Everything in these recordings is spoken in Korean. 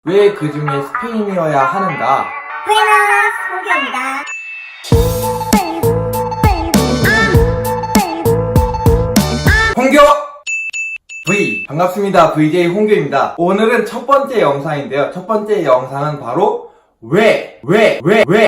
왜 그중에 스페인이어야 하는가? 부에노스 홍교입니다. 홍교! V! 반갑습니다. VJ 홍교입니다. 오늘은 첫 번째 영상인데요. 첫 번째 영상은 바로 왜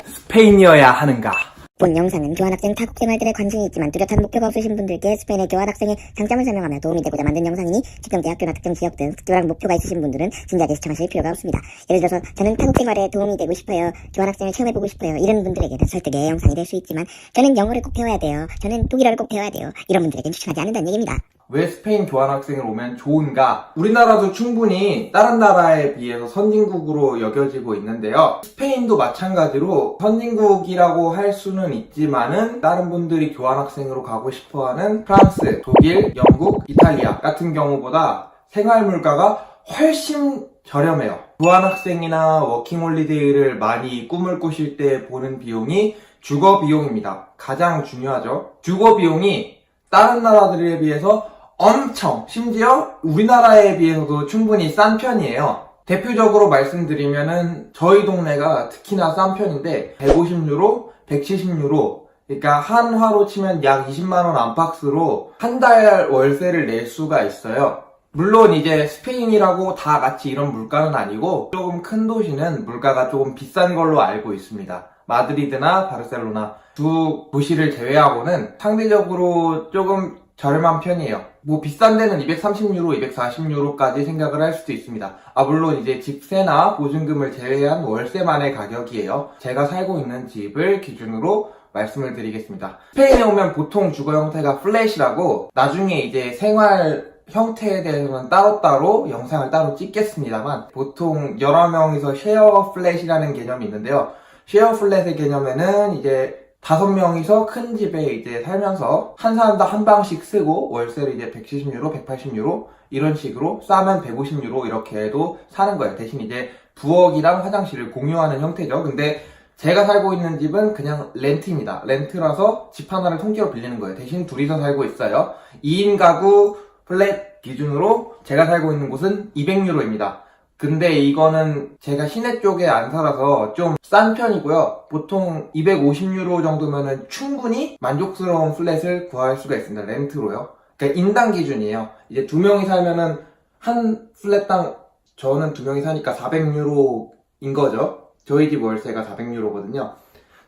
스페인이어야 하는가? 본 영상은 교환학생 타국 생활들에 관심이 있지만 뚜렷한 목표가 없으신 분들께 스페인의 교환학생의 장점을 설명하며 도움이 되고자 만든 영상이니 특정 대학교나 특정 지역 등 특별한 목표가 있으신 분들은 진지하게 시청하실 필요가 없습니다. 예를 들어서 저는 타국 생활에 도움이 되고 싶어요, 교환학생을 체험해보고 싶어요, 이런 분들에게는 설득의 영상이 될 수 있지만 저는 영어를 꼭 배워야 돼요, 저는 독일어를 꼭 배워야 돼요, 이런 분들에겐 추천하지 않는다는 얘기입니다. 왜 스페인 교환학생을 오면 좋은가? 우리나라도 충분히 다른 나라에 비해서 선진국으로 여겨지고 있는데요. 스페인도 마찬가지로 선진국이라고 할 수는 있지만은 다른 분들이 교환학생으로 가고 싶어하는 프랑스, 독일, 영국, 이탈리아 같은 경우보다 생활 물가가 훨씬 저렴해요. 교환학생이나 워킹홀리데이를 많이 꿈을 꾸실 때 보는 비용이 주거 비용입니다. 가장 중요하죠. 주거 비용이 다른 나라들에 비해서 엄청, 심지어 우리나라에 비해서도 충분히 싼 편이에요. 대표적으로 말씀드리면은 저희 동네가 특히나 싼 편인데 150유로, 170유로, 그러니까 한화로 치면 약 20만원 안팎으로 한 달 월세를 낼 수가 있어요. 물론 이제 스페인이라고 다 같이 이런 물가는 아니고 조금 큰 도시는 물가가 조금 비싼 걸로 알고 있습니다. 마드리드나 바르셀로나 두 도시를 제외하고는 상대적으로 조금 저렴한 편이에요. 뭐 비싼 데는 230유로, 240유로까지 생각을 할 수도 있습니다. 물론 이제 집세나 보증금을 제외한 월세만의 가격이에요. 제가 살고 있는 집을 기준으로 말씀을 드리겠습니다. 스페인에 오면 보통 주거 형태가 플랫이라고 나중에 이제 생활 형태에 대해서는 따로따로 영상을 따로 찍겠습니다만 보통 여러 명이서 쉐어 플랫이라는 개념이 있는데요. 쉐어 플랫의 개념에는 이제 5명이서 큰 집에 이제 살면서 한 사람당 한 방씩 쓰고 월세를 이제 170유로, 180유로 이런 식으로 싸면 150유로 이렇게 해도 사는 거예요. 대신 이제 부엌이랑 화장실을 공유하는 형태죠. 근데 제가 살고 있는 집은 그냥 렌트입니다. 렌트라서 집 하나를 통째로 빌리는 거예요. 대신 둘이서 살고 있어요. 2인 가구 플랫 기준으로 제가 살고 있는 곳은 200유로입니다. 근데 이거는 제가 시내 쪽에 안 살아서 좀 싼 편이고요. 보통 250유로 정도면은 충분히 만족스러운 플랫을 구할 수가 있습니다. 렌트로요. 그러니까 인당 기준이에요. 이제 2명이 살면은 한 플랫당 저는 2명이 사니까 400유로인 거죠. 저희 집 월세가 400유로거든요.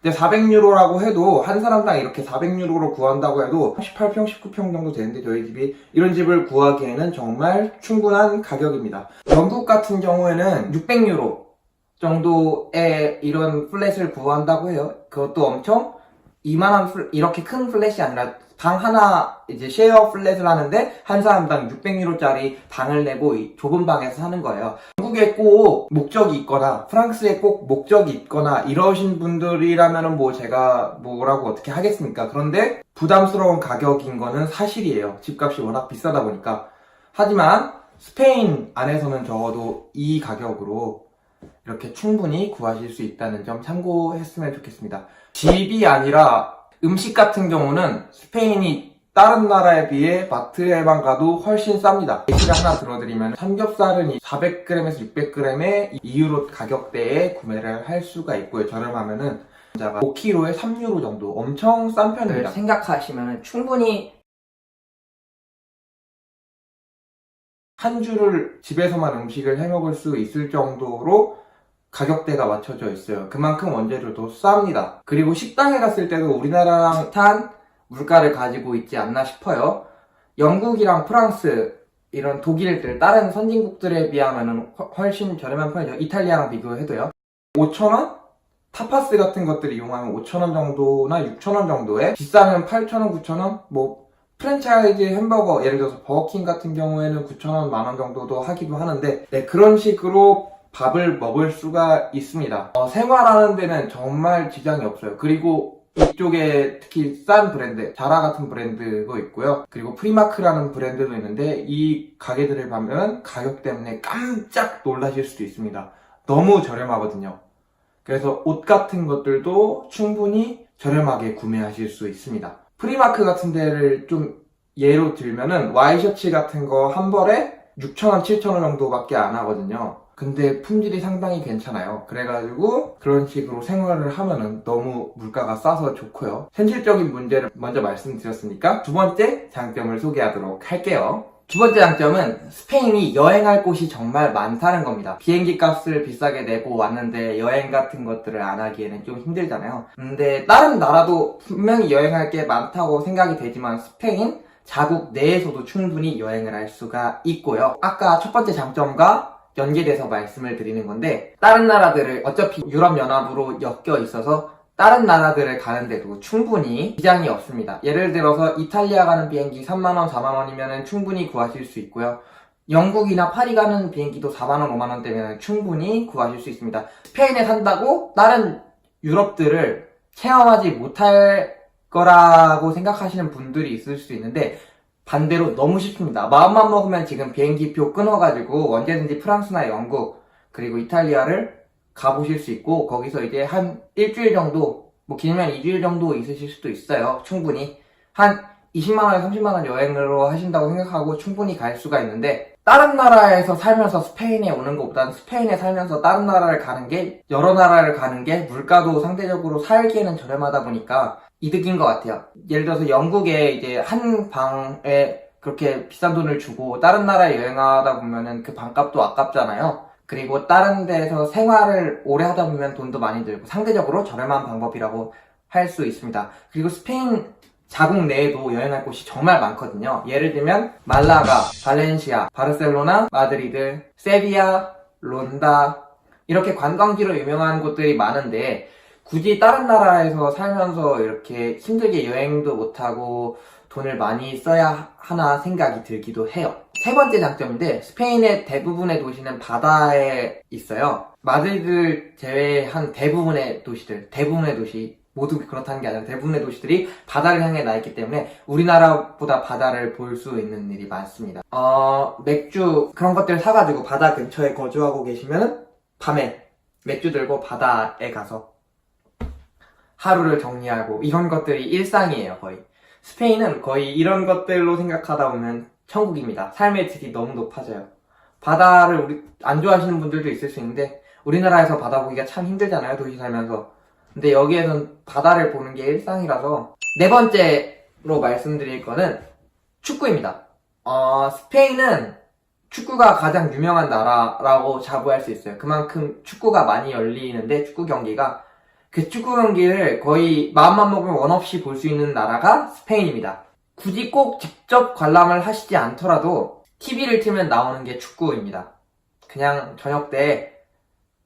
근데 400유로라고 해도 한 사람당 이렇게 400유로로 구한다고 해도 18평, 19평 정도 되는데 저희 집이 이런 집을 구하기에는 정말 충분한 가격입니다. 영국 같은 경우에는 600유로 정도의 이런 플랫을 구한다고 해요. 그것도 엄청 이만한 이렇게 큰 플랫이 아니라 방 하나 이제 쉐어 플랫을 하는데 한 사람당 600유로짜리 방을 내고 이 좁은 방에서 사는 거예요. 영국에 꼭 목적이 있거나 프랑스에 꼭 목적이 있거나 이러신 분들이라면은 뭐 제가 뭐라고 어떻게 하겠습니까? 그런데 부담스러운 가격인 거는 사실이에요. 집값이 워낙 비싸다 보니까. 하지만 스페인 안에서는 적어도 이 가격으로 이렇게 충분히 구하실 수 있다는 점 참고했으면 좋겠습니다. 집이 아니라 음식 같은 경우는 스페인이 다른 나라에 비해 마트에만 가도 훨씬 쌉니다. 예시를 하나 들어드리면 삼겹살은 400g에서 600g의 2유로 가격대에 구매를 할 수가 있고요. 저렴하면은 5kg에 3유로 정도 엄청 싼 편입니다. 생각하시면 충분히 한 주를 집에서만 음식을 해먹을 수 있을 정도로 가격대가 맞춰져 있어요. 그만큼 원재료도 쌉니다. 그리고 식당에 갔을 때도 우리나라랑 비슷한 물가를 가지고 있지 않나 싶어요. 영국이랑 프랑스, 이런 독일들, 다른 선진국들에 비하면 훨씬 저렴한 편이죠. 이탈리아랑 비교해도요. 5,000원? 타파스 같은 것들 이용하면 5,000원 정도나 6,000원 정도에, 비싸면 8,000원, 9,000원? 뭐 프랜차이즈 햄버거, 예를 들어서 버거킹 같은 경우에는 9,000원, 만원 정도도 하기도 하는데, 네, 그런 식으로 밥을 먹을 수가 있습니다. 생활하는 데는 정말 지장이 없어요. 그리고 이쪽에 특히 싼 브랜드, 자라 같은 브랜드도 있고요. 그리고 프리마크라는 브랜드도 있는데 이 가게들을 보면 가격 때문에 깜짝 놀라실 수도 있습니다. 너무 저렴하거든요. 그래서 옷 같은 것들도 충분히 저렴하게 구매하실 수 있습니다. 프리마크 같은 데를 좀 예로 들면은 와이셔츠 같은 거 한 벌에 6,000원, 7,000원 정도밖에 안 하거든요. 근데 품질이 상당히 괜찮아요. 그래가지고 그런 식으로 생활을 하면은 너무 물가가 싸서 좋고요. 현실적인 문제를 먼저 말씀드렸으니까 두 번째 장점을 소개하도록 할게요. 두 번째 장점은 스페인이 여행할 곳이 정말 많다는 겁니다. 비행기 값을 비싸게 내고 왔는데 여행 같은 것들을 안 하기에는 좀 힘들잖아요. 근데 다른 나라도 분명히 여행할 게 많다고 생각이 되지만 스페인 자국 내에서도 충분히 여행을 할 수가 있고요. 아까 첫 번째 장점과 연계돼서 말씀을 드리는 건데 다른 나라들을 어차피 유럽연합으로 엮여 있어서 다른 나라들을 가는데도 충분히 지장이 없습니다. 예를 들어서 이탈리아 가는 비행기 3만원, 4만원이면 충분히 구하실 수 있고요. 영국이나 파리 가는 비행기도 4만원, 5만원대면 충분히 구하실 수 있습니다. 스페인에 산다고 다른 유럽들을 체험하지 못할 거라고 생각하시는 분들이 있을 수 있는데 반대로 너무 쉽습니다. 마음만 먹으면 지금 비행기표 끊어가지고 언제든지 프랑스나 영국 그리고 이탈리아를 가보실 수 있고 거기서 이제 한 일주일 정도 뭐 길면 2주일 정도 있으실 수도 있어요. 충분히 한 20만원에 30만원 여행으로 하신다고 생각하고 충분히 갈 수가 있는데 다른 나라에서 살면서 스페인에 오는 것보다는 스페인에 살면서 다른 나라를 가는 게 여러 나라를 가는 게 물가도 상대적으로 살기에는 저렴하다 보니까 이득인 것 같아요. 예를 들어서 영국에 이제 한 방에 그렇게 비싼 돈을 주고 다른 나라에 여행하다 보면은 그 방값도 아깝잖아요. 그리고 다른 데서 생활을 오래 하다 보면 돈도 많이 들고 상대적으로 저렴한 방법이라고 할 수 있습니다. 그리고 스페인 자국 내에도 여행할 곳이 정말 많거든요. 예를 들면 말라가, 발렌시아, 바르셀로나, 마드리드, 세비야, 론다 이렇게 관광지로 유명한 곳들이 많은데 굳이 다른 나라에서 살면서 이렇게 힘들게 여행도 못하고 돈을 많이 써야 하나 생각이 들기도 해요. 세 번째 장점인데 스페인의 대부분의 도시는 바다에 있어요. 마드리드를 제외한 대부분의 도시 모두 그렇다는 게 아니라 대부분의 도시들이 바다를 향해 나 있기 때문에 우리나라보다 바다를 볼 수 있는 일이 많습니다. 맥주 그런 것들 사가지고 바다 근처에 거주하고 계시면 밤에 맥주 들고 바다에 가서 하루를 정리하고 이런 것들이 일상이에요. 거의 스페인은 거의 이런 것들로 생각하다 보면 천국입니다. 삶의 질이 너무 높아져요. 바다를 안 좋아하시는 분들도 있을 수 있는데 우리나라에서 바다 보기가 참 힘들잖아요. 도시 살면서. 근데 여기에선 바다를 보는 게 일상이라서. 네 번째로 말씀드릴 거는 축구입니다. 스페인은 축구가 가장 유명한 나라라고 자부할 수 있어요. 그만큼 축구가 많이 열리는데 축구 경기가 그 축구 경기를 거의 마음만 먹으면 원 없이 볼 수 있는 나라가 스페인입니다. 굳이 꼭 직접 관람을 하시지 않더라도 TV를 틀면 나오는 게 축구입니다. 그냥 저녁 때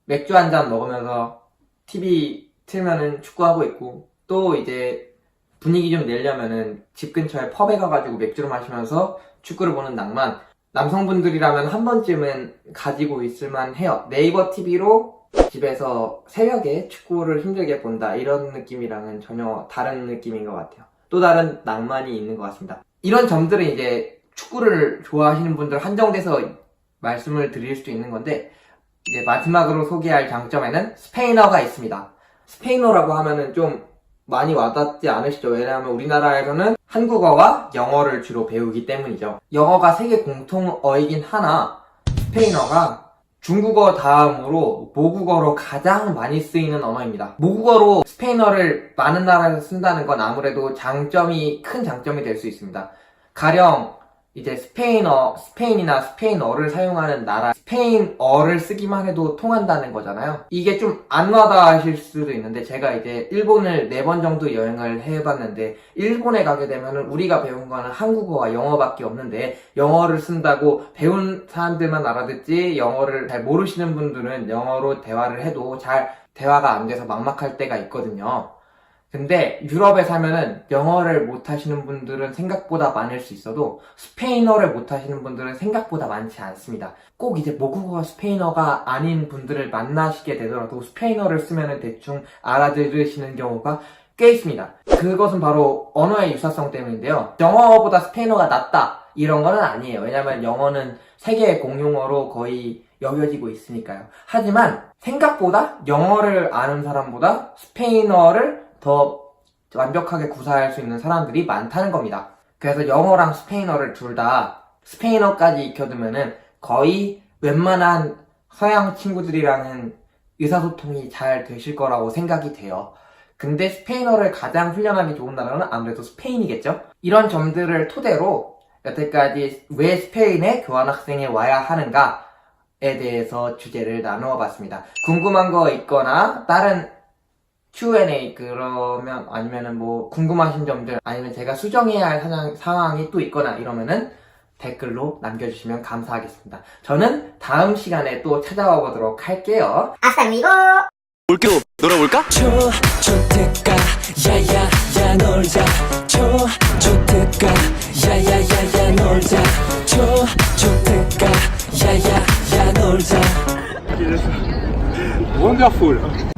맥주 한 잔 먹으면서 TV 틀면은 축구하고 있고 또 이제 분위기 좀 내려면은 집 근처에 펍에 가가지고 맥주를 마시면서 축구를 보는 낭만 남성분들이라면 한 번쯤은 가지고 있을만 해요. 네이버 TV로 집에서 새벽에 축구를 힘들게 본다 이런 느낌이랑은 전혀 다른 느낌인 것 같아요. 또 다른 낭만이 있는 것 같습니다. 이런 점들은 이제 축구를 좋아하시는 분들 한정돼서 말씀을 드릴 수도 있는 건데 이제 마지막으로 소개할 장점에는 스페인어가 있습니다. 스페인어라고 하면은 좀 많이 와닿지 않으시죠? 왜냐하면 우리나라에서는 한국어와 영어를 주로 배우기 때문이죠. 영어가 세계 공통어이긴 하나 스페인어가 중국어 다음으로 모국어로 가장 많이 쓰이는 언어입니다. 모국어로 스페인어를 많은 나라에서 쓴다는 건 아무래도 큰 장점이 될 수 있습니다. 가령 이제 스페인이나 스페인어를 사용하는 나라, 스페인어를 쓰기만 해도 통한다는 거잖아요. 이게 좀 안 와닿으실 수도 있는데 제가 이제 일본을 4번 정도 여행을 해봤는데 일본에 가게 되면은 우리가 배운 거는 한국어와 영어밖에 없는데 영어를 쓴다고 배운 사람들만 알아듣지 영어를 잘 모르시는 분들은 영어로 대화를 해도 잘 대화가 안 돼서 막막할 때가 있거든요. 근데 유럽에 살면은 영어를 못하시는 분들은 생각보다 많을 수 있어도 스페인어를 못하시는 분들은 생각보다 많지 않습니다. 꼭 이제 모국어가 스페인어가 아닌 분들을 만나시게 되더라도 스페인어를 쓰면은 대충 알아들으시는 경우가 꽤 있습니다. 그것은 바로 언어의 유사성 때문인데요. 영어보다 스페인어가 낫다 이런 거는 아니에요. 왜냐면 영어는 세계 공용어로 거의 여겨지고 있으니까요. 하지만 생각보다 영어를 아는 사람보다 스페인어를 더 완벽하게 구사할 수 있는 사람들이 많다는 겁니다. 그래서 영어랑 스페인어를 둘 다 스페인어까지 익혀두면은 거의 웬만한 서양 친구들이랑은 의사소통이 잘 되실 거라고 생각이 돼요. 근데 스페인어를 가장 훈련하기 좋은 나라는 아무래도 스페인이겠죠? 이런 점들을 토대로 여태까지 왜 스페인에 교환학생이 와야 하는가에 대해서 주제를 나누어 봤습니다. 궁금한 거 있거나 다른 Q&A 그러면 아니면은 뭐 궁금하신 점들 아니면 제가 수정해야 할 상황이 또 있거나 이러면은 댓글로 남겨주시면 감사하겠습니다. 저는 다음 시간에 또 찾아와 보도록 할게요. 아싸미고! 올게요. 놀아볼까? 좋대까 야야야 놀자 좋대까 야야야야 놀자 좋대까 야야야 놀자 Wonderful.